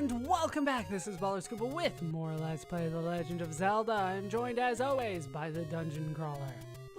And welcome back, this is Baller Scuba with more Let's Play The Legend of Zelda. I'm joined as always by the dungeon crawler,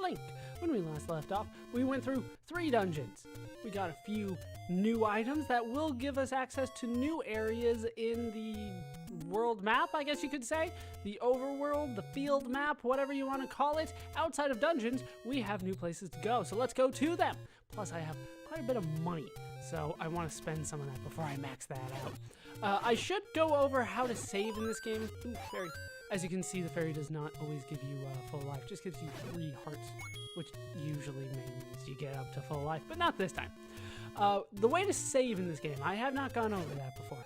Link. When we last left off, we went through 3 dungeons. We got a few new items that will give us access to new areas in the world map, I guess you could say. The overworld, the field map, whatever you want to call it. Outside of dungeons, we have new places to go, so let's go to them. Plus, I have quite a bit of money, so I want to spend some of that before I max that out. I should go over how to save in this game. Ooh, fairy. As you can see, the fairy does not always give you full life, just gives you 3 hearts, which usually means you get up to full life, but not this time. The way to save in this game, I have not gone over that before.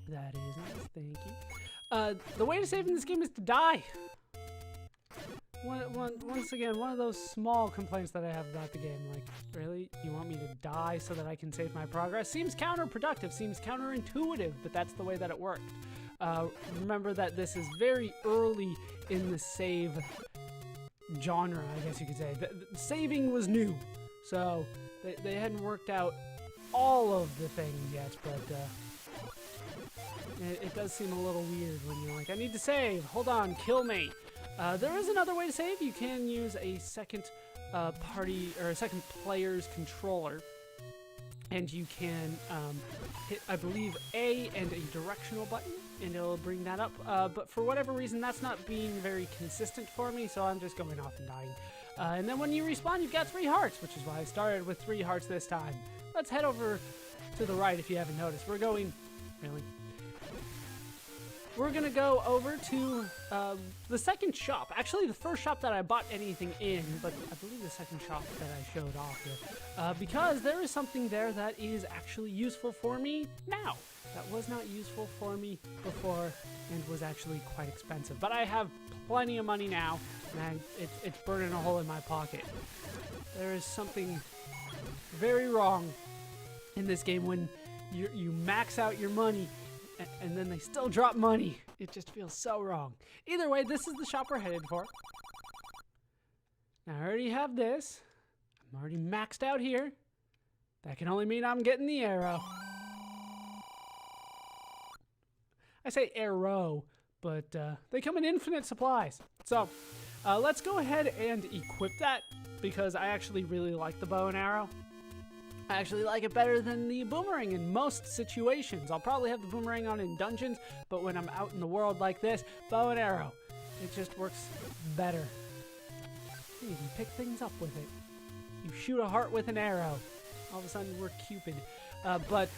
That is nice, thank you. The way to save in this game is to die. Once again, one of those small complaints that I have about the game, like, really? You want me to die so that I can save my progress? Seems counterproductive, seems counterintuitive, but that's the way that it worked. Remember that this is very early in the save genre, I guess you could say. The saving was new, so they hadn't worked out all of the things yet, but it does seem a little weird when you're like, I need to save, hold on, kill me. There is another way to save. You can use a second party or a second player's controller, and you can hit, I believe, A and a directional button, and it'll bring that up. But for whatever reason, that's not being very consistent for me, so I'm just going off and dying. And then when you respawn, you've got 3 hearts, which is why I started with 3 hearts this time. Let's head over to the right if you haven't noticed. We're going, really? We're gonna go over to the second shop. Actually, the first shop that I bought anything in, but I believe the second shop that I showed off here. Because there is something there that is actually useful for me now. That was not useful for me before and was actually quite expensive. But I have plenty of money now, and it's burning a hole in my pocket. There is something very wrong in this game when you max out your money and then they still drop money. It just feels so wrong. Either way, this is the shop we're headed for. Now, I already have this. I'm already maxed out here. That can only mean I'm getting the arrow. I say arrow, but they come in infinite supplies. So, let's go ahead and equip that, because I actually really like the bow and arrow. I actually like it better than the boomerang in most situations. I'll probably have the boomerang on in dungeons, but when I'm out in the world like this, bow and arrow, it just works better. You can pick things up with it. You shoot a heart with an arrow. All of a sudden, we're Cupid. But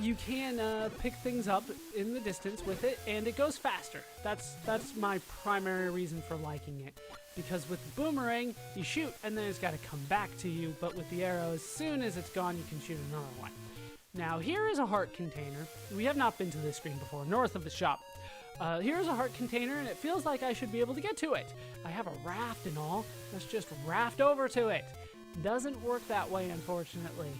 you can pick things up in the distance with it, and it goes faster. That's my primary reason for liking it. Because with the boomerang, you shoot, and then it's got to come back to you. But with the arrow, as soon as it's gone, you can shoot another one. Now, here is a heart container. We have not been to this screen before, north of the shop. Here's a heart container, and it feels like I should be able to get to it. I have a raft and all. Let's just raft over to it. Doesn't work that way, unfortunately.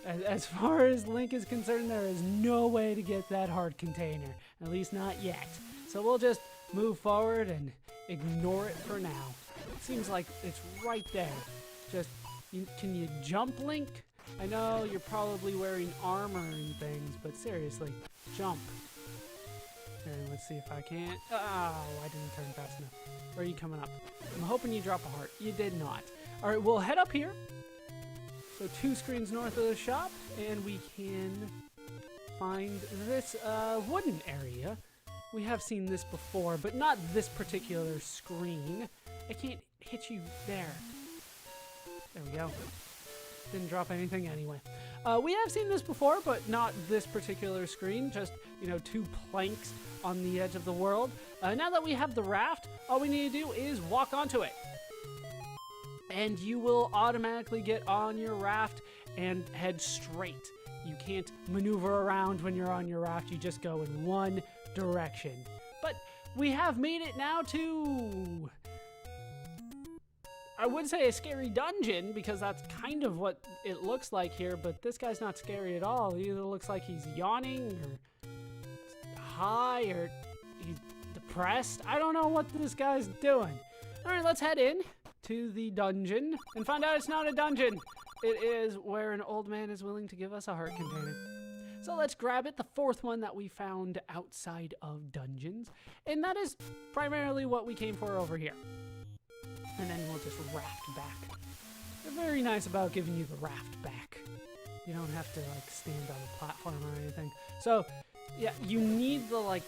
As far as Link is concerned, there is no way to get that heart container. At least not yet. So we'll just move forward and ignore it for now. It seems like it's right there. Just, can you jump, Link? I know you're probably wearing armor and things, but seriously, jump. Here, let's see if I can. Oh, I didn't turn fast enough. Where are you coming up? I'm hoping you drop a heart. You did not. All right, we'll head up here. So 2 screens north of the shop, and we can find this wooden area. We have seen this before, but not this particular screen. I can't hit you there. There we go. Didn't drop anything anyway. We have seen this before, but not this particular screen. Just, 2 planks on the edge of the world. Now that we have the raft, all we need to do is walk onto it. And you will automatically get on your raft and head straight. You can't maneuver around when you're on your raft. You just go in one direction. But we have made it now to, I would say, a scary dungeon, because that's kind of what it looks like here, but this guy's not scary at all. He either looks like he's yawning or high or he's depressed. I don't know what this guy's doing. All right, let's head in to the dungeon and find out it's not a dungeon. It is where an old man is willing to give us a heart container. So let's grab it, the fourth one that we found outside of dungeons. And that is primarily what we came for over here. And then we'll just raft back. They're very nice about giving you the raft back. You don't have to like stand on a platform or anything. So yeah, you need the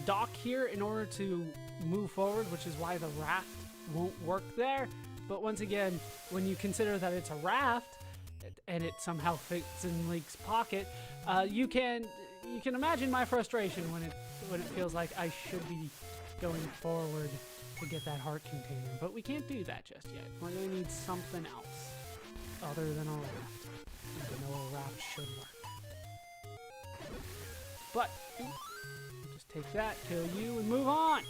dock here in order to move forward, which is why the raft won't work there. But once again, when you consider that it's a raft and it somehow fits in Link's pocket, you can imagine my frustration when it feels like I should be going forward to get that heart container. But we can't do that just yet. We're gonna need something else other than a raft. Even though a raft should work. But we'll just take that, kill you, and move on.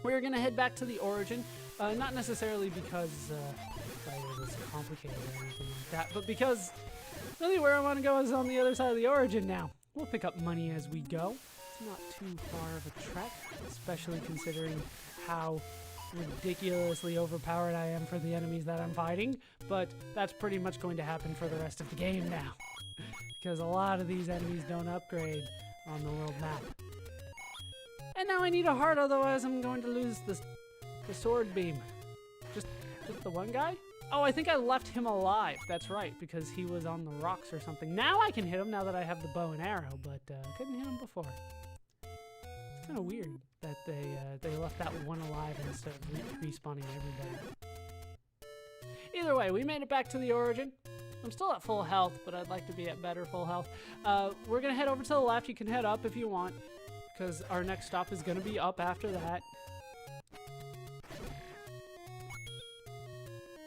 We're gonna head back to the origin. Not necessarily because it was complicated or anything like that, but because really where I want to go is on the other side of the origin now. We'll pick up money as we go. It's not too far of a trek, especially considering how ridiculously overpowered I am for the enemies that I'm fighting, but that's pretty much going to happen for the rest of the game now, because a lot of these enemies don't upgrade on the world map. And now I need a heart, otherwise I'm going to lose the sword beam. Just the one guy? Oh, I think I left him alive. That's right, because he was on the rocks or something. Now I can hit him now that I have the bow and arrow, but couldn't hit him before. It's kind of weird that they left that one alive instead of respawning everybody. Either way, we made it back to the origin. I'm still at full health, but I'd like to be at better full health. We're gonna head over to the left. You can head up if you want, because our next stop is gonna be up after that.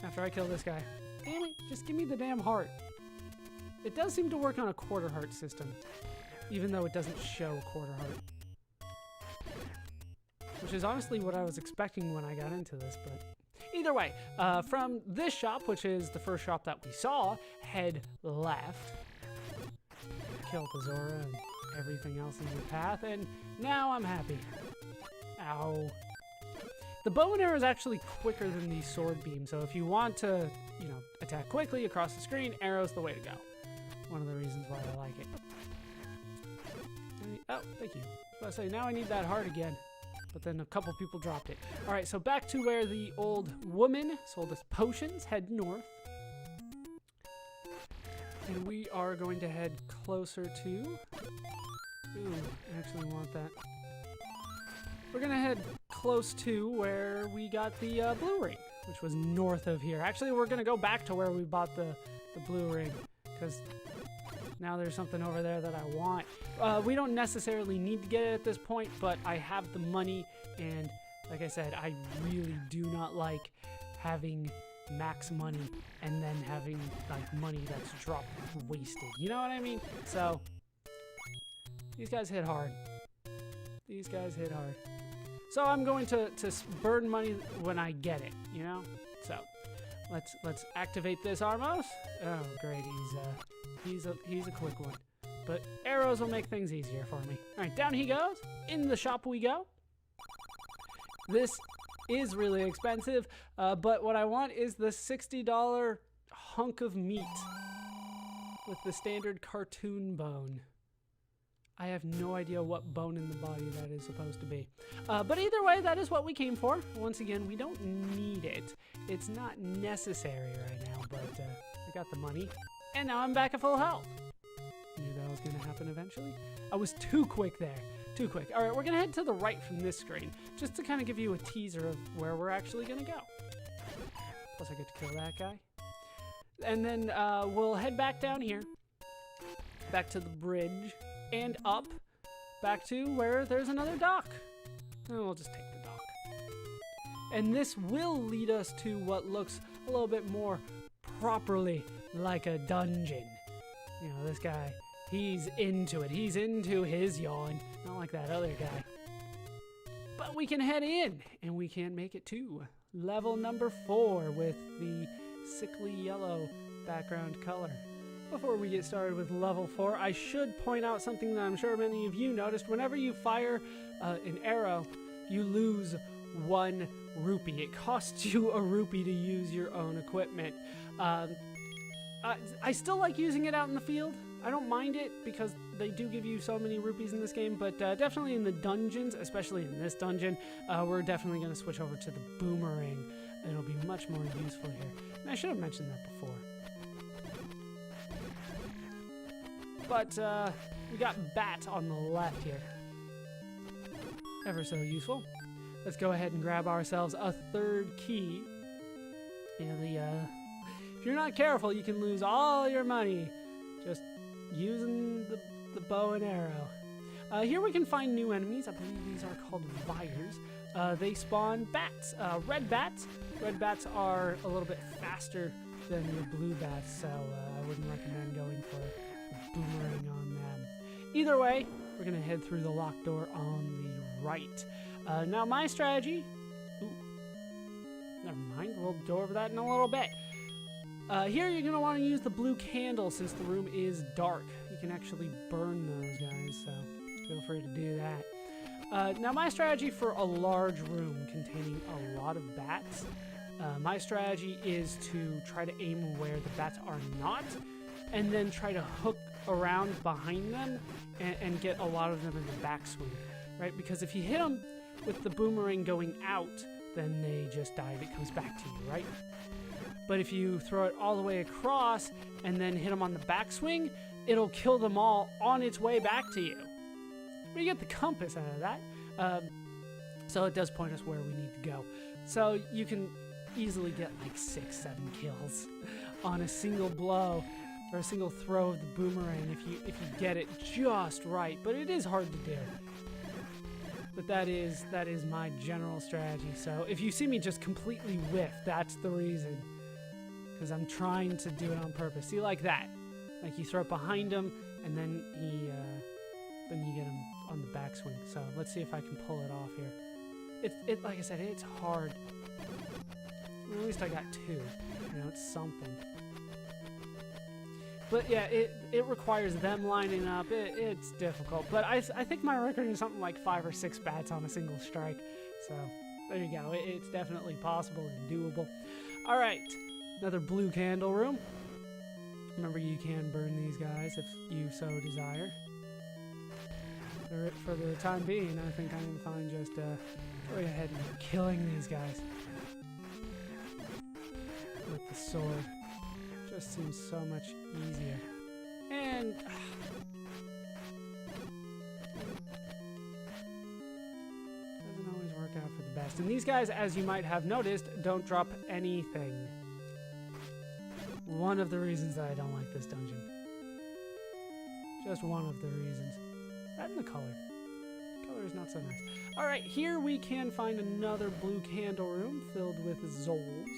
After I kill this guy. Damn it, just give me the damn heart. It does seem to work on a quarter heart system, even though it doesn't show a quarter heart. Which is honestly what I was expecting when I got into this, but either way, from this shop, which is the first shop that we saw, head left. Kill the Zora and everything else in your path, and now I'm happy. Ow. The bow and arrow is actually quicker than the sword beam, so if you want to, attack quickly across the screen, arrow's the way to go. One of the reasons why I like it. Oh, thank you. I was about to say, now I need that heart again, but then a couple people dropped it. All right, so back to where the old woman sold us potions. Head north. And we are going to head closer to... Ooh, I actually want that. We're gonna head close to where we got the blue ring, which was north of here. Actually, we're gonna go back to where we bought the blue ring, because now there's something over there that I want. We don't necessarily need to get it at this point, but I have the money, and like I said, I really do not like having max money and then having like money that's dropped wasted. You know what I mean? So these guys hit hard. These guys hit hard. So I'm going to burn money when I get it, So let's activate this Armos. Oh great, he's a quick one. But arrows will make things easier for me. Alright, down he goes. In the shop we go. This is really expensive, but what I want is the $60 hunk of meat with the standard cartoon bone. I have no idea what bone in the body that is supposed to be. But either way, that is what we came for. Once again, we don't need it. It's not necessary right now, but I got the money. And now I'm back at full health. Knew that was going to happen eventually. I was too quick there. Too quick. All right, we're going to head to the right from this screen, just to kind of give you a teaser of where we're actually going to go. Plus, I get to kill that guy. And then we'll head back down here, back to the bridge, and up, back to where there's another dock. And we'll just take the dock. And this will lead us to what looks a little bit more properly like a dungeon. This guy, he's into it. He's into his yawn. Not like that other guy. But we can head in, and we can make it to level number 4 with the sickly yellow background color. Before we get started with level 4, I should point out something that I'm sure many of you noticed. Whenever you fire an arrow, you lose 1 rupee. It costs you a rupee to use your own equipment. I still like using it out in the field. I don't mind it because they do give you so many rupees in this game, but definitely in the dungeons, especially in this dungeon, we're definitely going to switch over to the boomerang. It'll be much more useful here. And I should have mentioned that before. But we got Bat on the left here. Ever so useful. Let's go ahead and grab ourselves a third key. And if you're not careful, you can lose all your money just using the bow and arrow. Here we can find new enemies. I believe these are called Vyres. They spawn bats, red bats. Red bats are a little bit faster than your blue bats, so I wouldn't recommend going for a boomerang on them. Either way, we're going to head through the locked door on the right. Now my strategy... Ooh, never mind, we'll go over that in a little bit. Here you're going to want to use the blue candle since the room is dark. You can actually burn those guys, so feel free to do that. Now my strategy for a large room containing a lot of bats, my strategy is to try to aim where the bats are not, and then try to hook around behind them and get a lot of them in the backswing, right? Because if you hit them with the boomerang going out, then they just die and it comes back to you, right? But if you throw it all the way across and then hit them on the backswing, it'll kill them all on its way back to you. We get the compass out of that. So it does point us where we need to go. So you can easily get like 6, 7 kills on a single blow or a single throw of the boomerang if you get it just right. But it is hard to do. But that is my general strategy. So if you see me just completely whiff, that's the reason. Because I'm trying to do it on purpose. See, like that. Like you throw it behind him, and then then you get him on the backswing. So let's see if I can pull it off here. Like I said, it's hard. Well, at least I got 2. You know, it's something. But yeah, it requires them lining up. It's difficult. But I think my record is something like 5 or 6 bats on a single strike. So there you go. It's definitely possible and doable. All right, another blue candle room. Remember, you can burn these guys if you so desire. For the time being, I think I'm fine just going ahead and killing these guys with the sword. Just seems so much easier. And doesn't always work out for the best. And these guys, as you might have noticed, don't drop anything. One of the reasons that I don't like this dungeon. Just one of the reasons. That and the color. Color is not so nice. Alright, here we can find another blue candle room filled with Zols.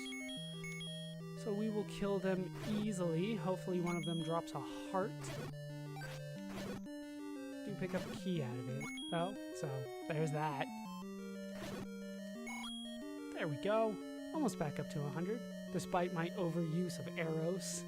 So we will kill them easily. Hopefully one of them drops a heart. Do pick up a key out of it, though. So there's that. There we go. Almost back up to 100, despite my overuse of arrows.